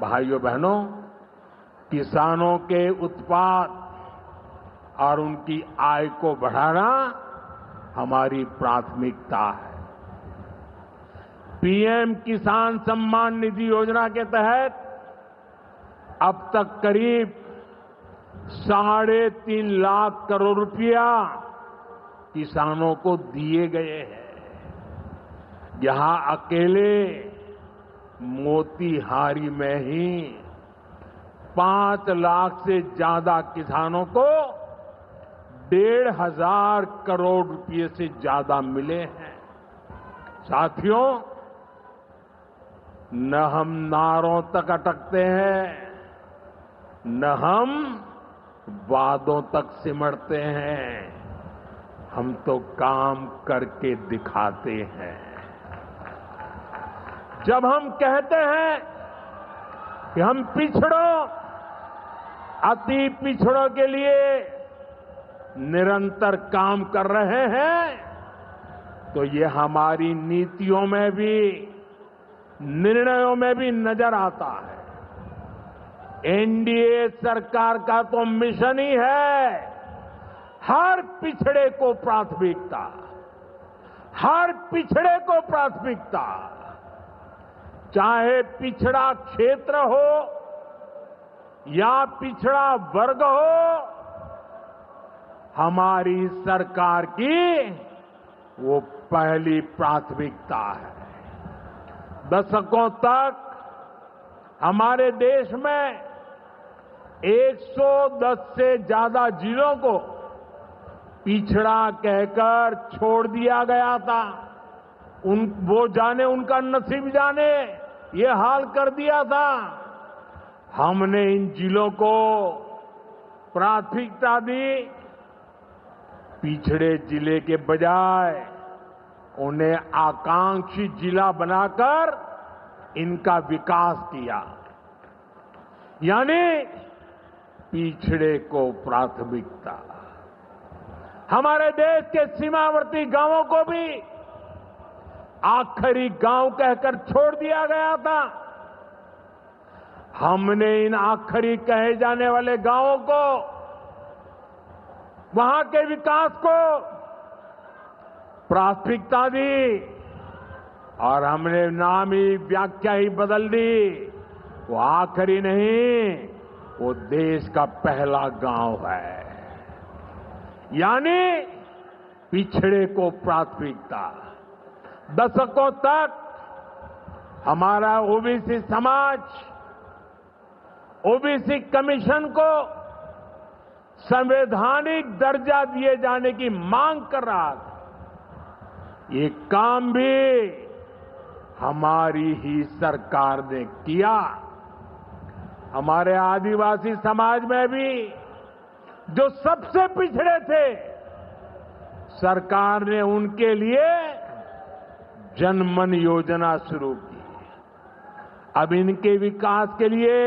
भाइयों बहनों, किसानों के उत्पाद और उनकी आय को बढ़ाना हमारी प्राथमिकता है। पीएम किसान सम्मान निधि योजना के तहत अब तक करीब 3.5 लाख करोड़ रुपया किसानों को दिए गए हैं। यहां अकेले मोतीहारी में ही 5 लाख से ज्यादा किसानों को 1,500 करोड़ रुपए से ज्यादा मिले हैं। साथियों, न हम नारों तक अटकते हैं, न हम वादों तक सिमटते हैं, हम तो काम करके दिखाते हैं। जब हम कहते हैं कि हम पिछड़ों, अति पिछड़ों के लिए निरंतर काम कर रहे हैं, तो ये हमारी नीतियों में भी, निर्णयों में भी नजर आता है। एनडीए सरकार का तो मिशन ही है हर पिछड़े को प्राथमिकता, हर पिछड़े को प्राथमिकता, चाहे पिछड़ा क्षेत्र हो या पिछड़ा वर्ग हो, हमारी सरकार की वो पहली प्राथमिकता है। दशकों तक हमारे देश में 110 से ज्यादा जिलों को पिछड़ा कहकर छोड़ दिया गया था। वो जाने, उनका नसीब जाने, ये हाल कर दिया था। हमने इन जिलों को प्राथमिकता दी। पिछड़े जिले के बजाय उन्हें आकांक्षी जिला बनाकर इनका विकास किया, यानी पिछड़े को प्राथमिकता। हमारे देश के सीमावर्ती गांवों को भी आखिरी गांव कहकर छोड़ दिया गया था। हमने इन आखिरी कहे जाने वाले गांवों को, वहां के विकास को प्राथमिकता दी और हमने नाम ही, व्याख्या ही बदल दी। वो आखिरी नहीं, वो देश का पहला गांव है, यानी पिछड़े को प्राथमिकता। दशकों तक हमारा ओबीसी समाज ओबीसी कमीशन को संवैधानिक दर्जा दिए जाने की मांग कर रहा था। ये काम भी हमारी ही सरकार ने किया। हमारे आदिवासी समाज में भी, जो सबसे पिछड़े थे, सरकार ने उनके लिए जनमन योजना शुरू की। अब इनके विकास के लिए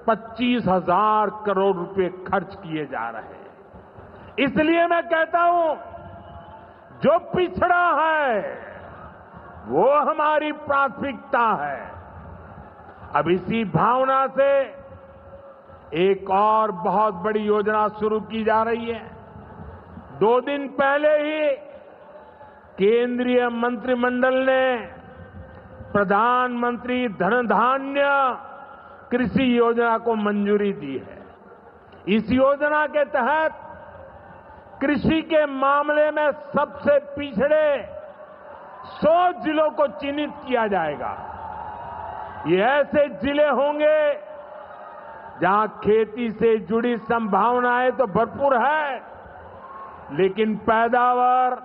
25,000 करोड़ रुपए खर्च किए जा रहे हैं। इसलिए मैं कहता हूं, जो पिछड़ा है वो हमारी प्राथमिकता है। अब इसी भावना से एक और बहुत बड़ी योजना शुरू की जा रही है। 2 दिन पहले ही केंद्रीय मंत्रिमंडल ने प्रधानमंत्री धन धान्य कृषि योजना को मंजूरी दी है। इस योजना के तहत कृषि के मामले में सबसे पिछड़े 100 जिलों को चिन्हित किया जाएगा। ये ऐसे जिले होंगे जहां खेती से जुड़ी संभावनाएं तो भरपूर है, लेकिन पैदावार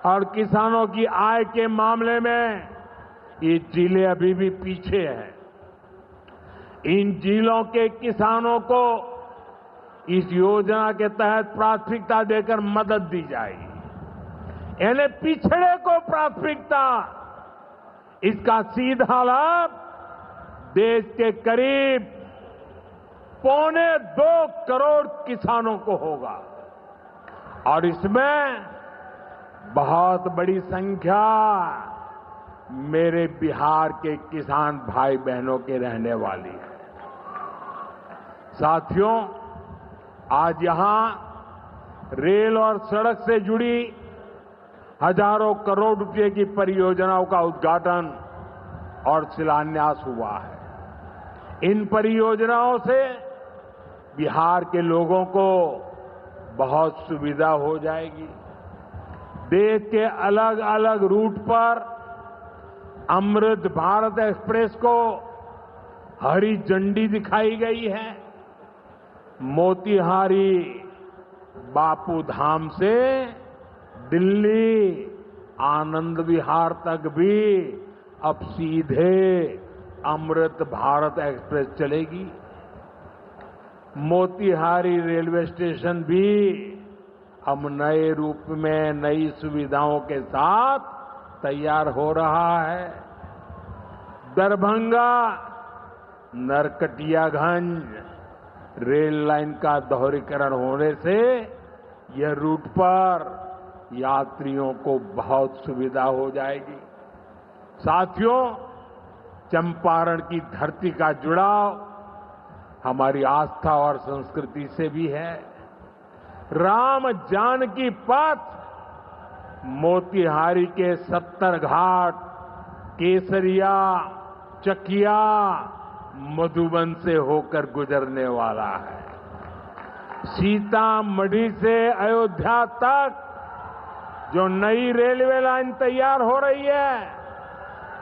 और किसानों की आय के मामले में ये जिले अभी भी पीछे हैं। इन जिलों के किसानों को इस योजना के तहत प्राथमिकता देकर मदद दी जाएगी। यानी पिछड़े को प्राथमिकता। इसका सीधा लाभ देश के करीब 2.25 करोड़ किसानों को होगा और इसमें बहुत बड़ी संख्या मेरे बिहार के किसान भाई बहनों के रहने वाली है। साथियों, आज यहां रेल और सड़क से जुड़ी हजारों करोड़ रुपए की परियोजनाओं का उद्घाटन और शिलान्यास हुआ है। इन परियोजनाओं से बिहार के लोगों को बहुत सुविधा हो जाएगी। देश के अलग अलग रूट पर अमृत भारत एक्सप्रेस को हरी झंडी दिखाई गई है। मोतिहारी बापू धाम से दिल्ली आनंद विहार तक भी अब सीधे अमृत भारत एक्सप्रेस चलेगी। मोतिहारी रेलवे स्टेशन भी अब नए रूप में नई सुविधाओं के साथ तैयार हो रहा है। दरभंगा नरकटियागंज रेल लाइन का दोहरीकरण होने से यह रूट पर यात्रियों को बहुत सुविधा हो जाएगी। साथियों, चंपारण की धरती का जुड़ाव हमारी आस्था और संस्कृति से भी है। राम जानकी पथ मोतिहारी के 70 घाट, केसरिया, चकिया, मधुबन से होकर गुजरने वाला है। सीतामढ़ी से अयोध्या तक जो नई रेलवे लाइन तैयार हो रही है,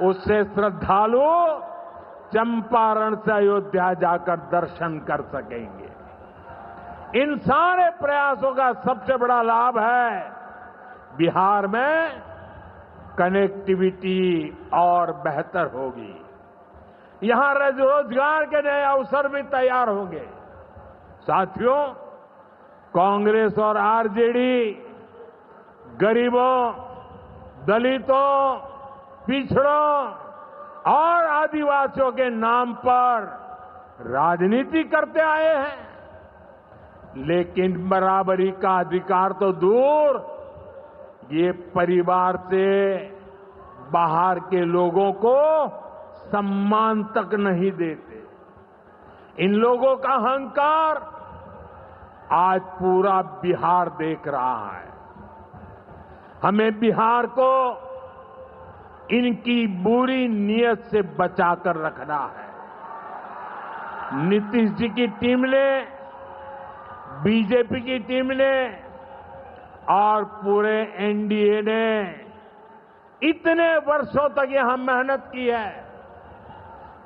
उससे श्रद्धालु चंपारण से अयोध्या जाकर दर्शन कर सकेंगे। इन सारे प्रयासों का सबसे बड़ा लाभ है बिहार में कनेक्टिविटी और बेहतर होगी। यहां रोजगार के नए अवसर भी तैयार होंगे। साथियों, कांग्रेस और आरजेडी गरीबों, दलितों, पिछड़ों और आदिवासियों के नाम पर राजनीति करते आए हैं, लेकिन बराबरी का अधिकार तो दूर, ये परिवार से बाहर के लोगों को सम्मान तक नहीं देते। इन लोगों का अहंकार आज पूरा बिहार देख रहा है। हमें बिहार को इनकी बुरी नीयत से बचाकर रखना है। नीतीश जी की टीम ने, बीजेपी की टीम ने और पूरे एनडीए ने इतने वर्षों तक यहां मेहनत की है।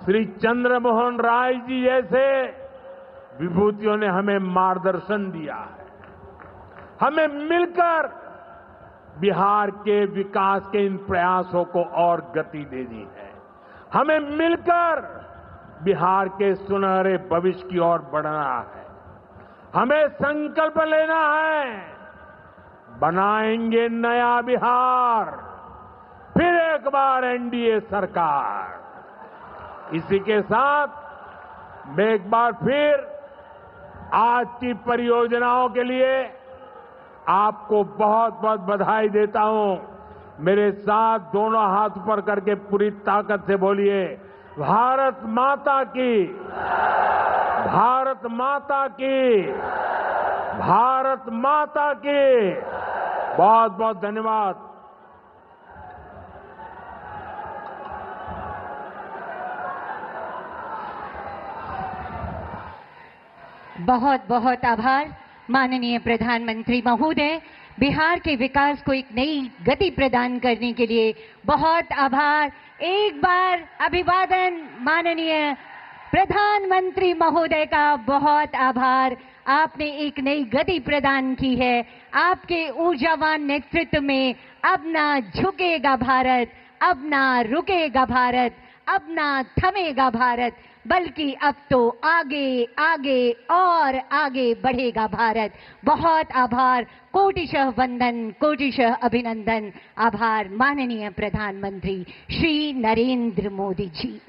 श्री चंद्रमोहन राय जी जैसे विभूतियों ने हमें मार्गदर्शन दिया है। हमें मिलकर बिहार के विकास के इन प्रयासों को और गति देनी है। हमें मिलकर बिहार के सुनहरे भविष्य की ओर बढ़ना है। हमें संकल्प लेना है, बनाएंगे नया बिहार, फिर एक बार एनडीए सरकार। इसी के साथ मैं एक बार फिर आज की परियोजनाओं के लिए आपको बहुत बहुत बधाई देता हूं। मेरे साथ दोनों हाथ ऊपर करके पूरी ताकत से बोलिए, भारत माता की, भारत माता की, भारत माता की। बहुत बहुत धन्यवाद। बहुत बहुत आभार माननीय प्रधानमंत्री महोदय। बिहार के विकास को एक नई गति प्रदान करने के लिए बहुत आभार। एक बार अभिवादन माननीय प्रधानमंत्री महोदय का, बहुत आभार। आपने एक नई गति प्रदान की है। आपके ऊर्जावान नेतृत्व में अब ना झुकेगा भारत, अब ना रुकेगा भारत, अब ना थमेगा भारत, बल्कि अब तो आगे आगे और आगे बढ़ेगा भारत। बहुत आभार, कोटिशः वंदन, कोटिशः अभिनंदन। आभार माननीय प्रधानमंत्री श्री नरेंद्र मोदी जी।